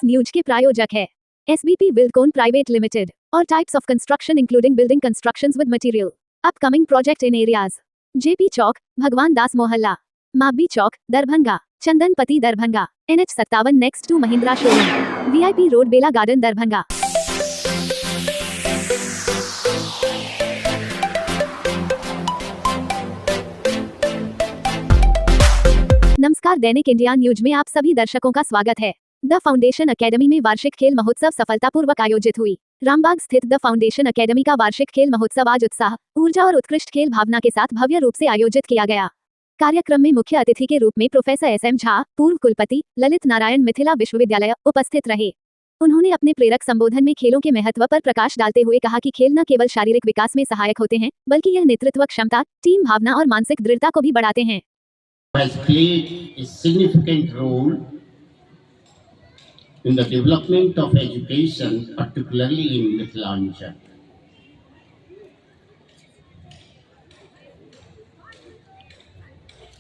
News के प्रायोजक है SBP Buildcon Private Limited और types of construction including building constructions with material upcoming project in areas JP चौक, भगवान दास मोहल्ला, माबी चौक, Darbhanga, Chandanpatti Darbhanga, NH 57 next to Mahindra showroom, VIP road Bela garden Darbhanga. नमस्कार, दैनिक इंडिया न्यूज में आप सभी दर्शकों का स्वागत है। द फाउंडेशन अकेडमी में वार्षिक खेल महोत्सव सफलतापूर्वक आयोजित हुई। रामबाग स्थित द फाउंडेशन अकेडमी का वार्षिक खेल महोत्सव आज उत्साह, ऊर्जा और उत्कृष्ट खेल भावना के साथ भव्य रूप से आयोजित किया गया। कार्यक्रम में मुख्य अतिथि के रूप में प्रोफेसर SM झा, पूर्व कुलपति, ललित नारायण मिथिला विश्वविद्यालय, उपस्थित रहे। उन्होंने अपने प्रेरक संबोधन में खेलों के महत्व पर प्रकाश डालते हुए कहा कि खेल न केवल शारीरिक विकास में सहायक होते हैं, बल्कि यह नेतृत्व क्षमता, टीम भावना और मानसिक दृढ़ता को भी बढ़ाते हैं। Has played a significant role in the development of education, particularly in Mithilanchal.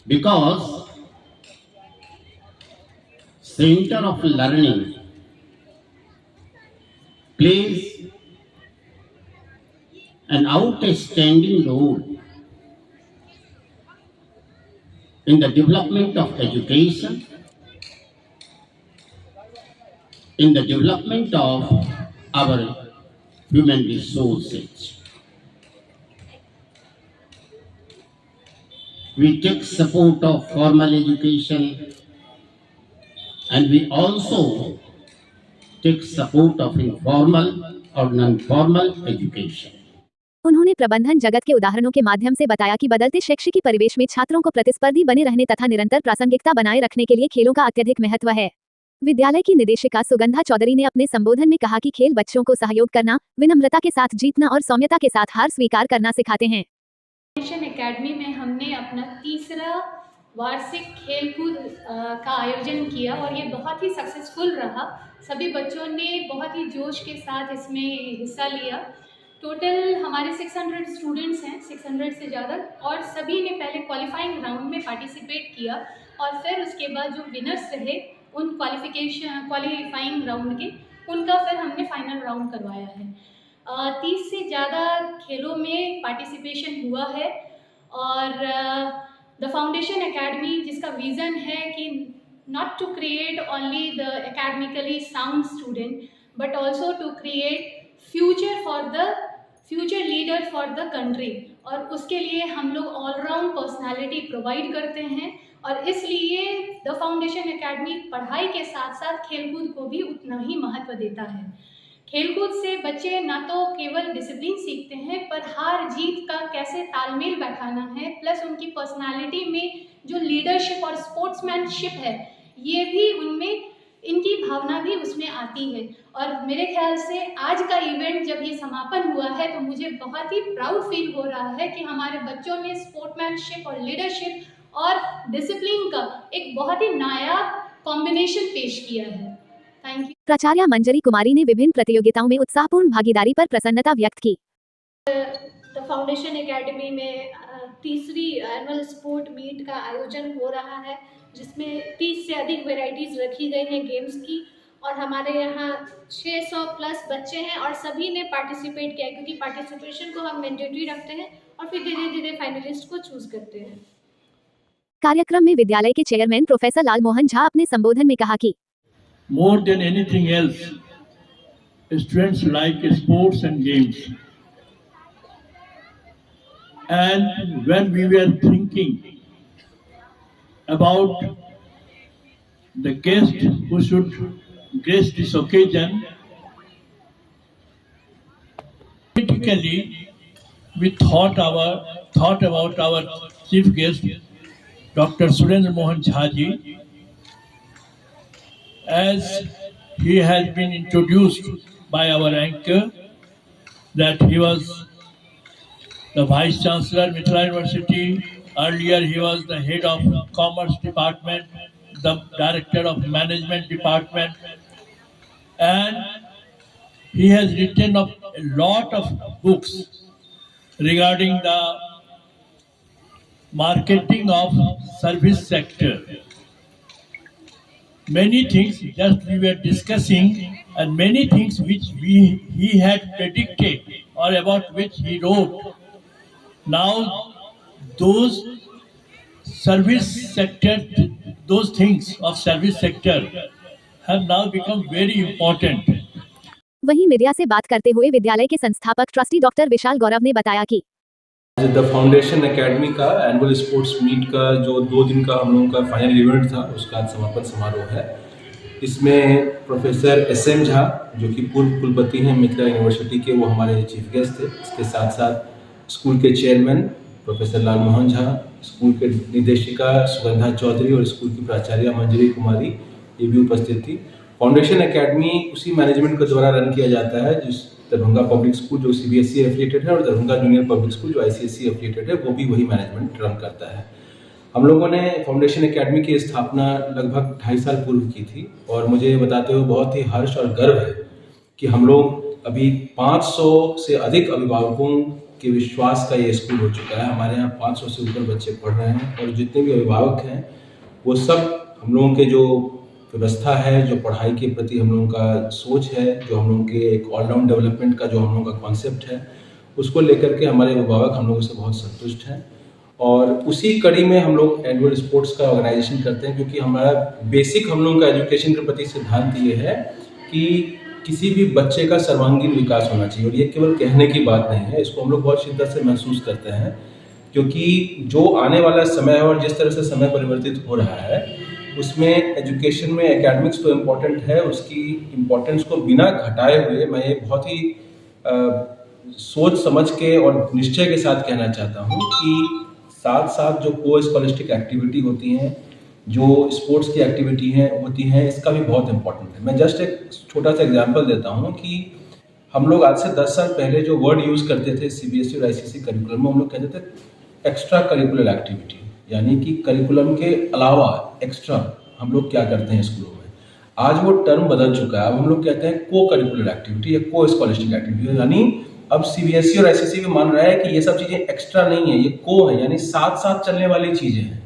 Because center of learning plays an outstanding role in the development of education, in the development of our human resources. We take support of formal education and we also take support of informal or non-formal education. उन्होंने प्रबंधन जगत के उदाहरणों के माध्यम से बताया कि बदलते शैक्षिक परिवेश में छात्रों को प्रतिस्पर्धी बने रहने तथा निरंतर प्रासंगिकता बनाए रखने के लिए खेलों का अत्यधिक महत्व है। विद्यालय की निदेशिका सुगंधा चौधरी ने अपने संबोधन में कहा कि खेल बच्चों को सहयोग करना, विनम्रता के साथ जीतना और सौम्यता के साथ हार स्वीकार करना सिखाते हैं। एकेडमी में हमने अपना तीसरा वार्षिक खेलकूद का आयोजन किया और ये बहुत ही सक्सेसफुल रहा। सभी बच्चों ने बहुत ही जोश के साथ इसमें हिस्सा लिया। टोटल हमारे 600 स्टूडेंट्स हैं, 600 से ज़्यादा, और सभी ने पहले क्वालिफाइंग राउंड में पार्टिसिपेट किया और फिर उसके बाद जो विनर्स रहे उन क्वालिफाइंग राउंड के, उनका फिर हमने फाइनल राउंड करवाया है। 30 से ज़्यादा खेलों में पार्टिसिपेशन हुआ है और द फाउंडेशन एकेडमी जिसका विज़न है कि not to create only the academically sound student but also to create future leader for the country, और उसके लिए हम लोग ऑलराउंड पर्सनालिटी प्रोवाइड करते हैं और इसलिए द फाउंडेशन एकेडमी पढ़ाई के साथ साथ खेलकूद को भी उतना ही महत्व देता है। खेलकूद से बच्चे ना तो केवल डिसिप्लिन सीखते हैं पर हार जीत का कैसे तालमेल बैठाना है, प्लस उनकी पर्सनालिटी में जो लीडरशिप और स्पोर्ट्समैनशिप है ये भी उनमें, इनकी भावना भी उसमें आती है। और मेरे ख्याल से आज का इवेंट जब ये समापन हुआ है तो मुझे बहुत ही प्राउड फील हो रहा है कि हमारे बच्चों ने स्पोर्ट्समैनशिप और लीडरशिप और डिसिप्लिन का एक बहुत ही नायाब कॉम्बिनेशन पेश किया है। Thank you. प्राचार्य मंजरी कुमारी ने विभिन्न प्रतियोगिताओं में उत्साहपूर्ण भागीदारी पर प्रसन्नता व्यक्त की। द फाउंडेशन एकेडमी में तीसरी एनुअल स्पोर्ट मीट का आयोजन हो रहा है जिसमें 30 से अधिक वेराइटीज़ रखी गई हैं गेम्स की, और हमारे यहाँ 600 प्लस बच्चे हैं और सभी ने पार्टिसिपेट किया क्योंकि पार्टिसिपेशन को हम मैंडेटरी रखते हैं और फिर धीरे धीरे फाइनलिस्ट को चूज करते हैं। कार्यक्रम में विद्यालय के चेयरमैन प्रोफेसर लाल मोहन झा अपने संबोधन में कहा कि More than anything else, students like sports and games. And when we were thinking about the guest who should grace this occasion, critically we thought about our chief guest, Dr. Surendra Mohan Jha ji, as he has been introduced by our anchor that he was the Vice Chancellor Mithila University. Earlier he was the head of Commerce Department, the Director of Management Department, and he has written a lot of books regarding the marketing of service sector. many things just we were discussing, and many things which he had predicted or about which he wrote. Now those service sector, those things of service sector have now become very important. वहीं media से बात करते हुए विद्यालय के संस्थापक trustee doctor विशाल गौरव ने बताया कि द फाउंडेशन एकेडमी का एनुअल स्पोर्ट्स मीट का जो 2 दिन का हम लोगों का फाइनल इवेंट था, उसका आज समापन समारोह है। इसमें प्रोफेसर SM झा, जो कि पूर्व कुलपति हैं मिथिला यूनिवर्सिटी के, वो हमारे चीफ गेस्ट थे। इसके साथ साथ स्कूल के chairman professor Lalmohan Jha, school के निदेशिका सुगंधा चौधरी और स्कूल की प्राचार्य मंजरी कुमारी, ये भी उपस्थित थी। फाउंडेशन एकेडमी उसी मैनेजमेंट के द्वारा रन किया जाता है, जिस दरभंगा पब्लिक स्कूल जो CBSE एफिलिएटेड है और दरभंगा जूनियर पब्लिक स्कूल जो ICSE एफिलिएटेड है, वो भी वही मैनेजमेंट रन करता है। हम लोगों ने फाउंडेशन एकेडमी की स्थापना लगभग 2.5 साल पूर्व की थी और मुझे बताते हुए बहुत ही हर्ष और गर्व है कि हम लोग अभी 500 से अधिक अभिभावकों के विश्वास का ये स्कूल हो चुका है। हमारे यहाँ 500 से ऊपर बच्चे पढ़ रहे हैं और जितने भी अभिभावक हैं वो सब हम लोगों के जो व्यवस्था है, जो पढ़ाई के प्रति हम लोगों का सोच है, जो हम लोगों के एक ऑलराउंड डेवलपमेंट का जो हम लोगों का कॉन्सेप्ट है, उसको लेकर के हमारे अभिभावक हम लोगों से बहुत संतुष्ट हैं। और उसी कड़ी में हम लोग एनुअल स्पोर्ट्स का ऑर्गेनाइजेशन करते हैं, क्योंकि हमारा बेसिक हम लोगों का एजुकेशन के प्रति सिद्धांत ये है कि किसी भी बच्चे का सर्वांगीण विकास होना चाहिए। और ये केवल कहने की बात नहीं है, इसको हम लोग बहुत शिद्दत से महसूस करते हैं, क्योंकि जो आने वाला समय है और जिस तरह से समय परिवर्तित हो रहा है, उसमें एजुकेशन में एकेडमिक्स तो इम्पोर्टेंट है, उसकी इम्पोर्टेंस को बिना घटाए हुए मैं ये बहुत ही सोच समझ के और निश्चय के साथ कहना चाहता हूँ कि साथ साथ जो को स्कॉलस्टिक एक्टिविटी होती हैं, जो स्पोर्ट्स की एक्टिविटी होती हैं, इसका भी बहुत इम्पोर्टेंट है। मैं जस्ट एक छोटा सा एग्जांपल देता हूँ कि हम लोग आज से 10 साल पहले जो वर्ड यूज़ करते थे CBSE और ICSE करिकुलम में, हम लोग कहते थे एक्स्ट्रा करिकुलर एक्टिविटी, यानी कि करिकुलम के अलावा एक्स्ट्रा हम लोग क्या करते हैं स्कूलों में। आज वो टर्म बदल चुका है, अब हम लोग कहते हैं को करिकुलर एक्टिविटी या को स्कॉलस्टिक एक्टिविटी। यानी अब CBSE और ICSE भी मान रहा है कि ये सब चीज़ें एक्स्ट्रा नहीं है, ये को है, यानी साथ साथ चलने वाली चीज़ें हैं।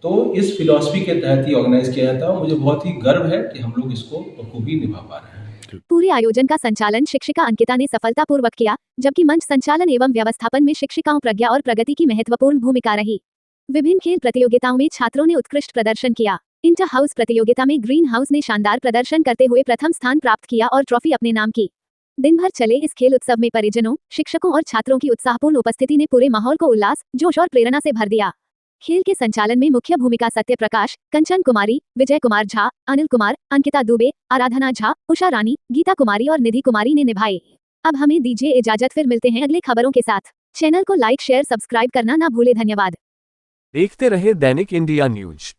तो इस फिलॉसफी के तहत ही ऑर्गेनाइज किया जाता है। मुझे बहुत ही गर्व है कि हम लोग इसको बखूबी निभा पा रहे हैं। पूरे आयोजन का संचालन शिक्षिका अंकिता ने सफलतापूर्वक किया, जबकि मंच संचालन एवं व्यवस्थापन में शिक्षिकाओं प्रज्ञा और प्रगति की महत्वपूर्ण भूमिका रही। विभिन्न खेल प्रतियोगिताओं में छात्रों ने उत्कृष्ट प्रदर्शन किया। इंटर हाउस प्रतियोगिता में ग्रीन हाउस ने शानदार प्रदर्शन करते हुए प्रथम स्थान प्राप्त किया और ट्रॉफी अपने नाम की। दिन भर चले इस खेल उत्सव में परिजनों, शिक्षकों और छात्रों की उत्साहपूर्ण उपस्थिति ने पूरे माहौल को उल्लास, जोश और प्रेरणा से भर दिया। खेल के संचालन में मुख्य भूमिका सत्य प्रकाश, कंचन कुमारी, विजय कुमार झा, अनिल कुमार, अंकिता दुबे, आराधना झा, उषा रानी, गीता कुमारी और निधि कुमारी ने निभाए। अब हमें दीजिए इजाजत, फिर मिलते हैं अगले खबरों के साथ। चैनल को लाइक शेयर सब्सक्राइब करना ना भूले। धन्यवाद। देखते रहे दैनिक इंडिया न्यूज।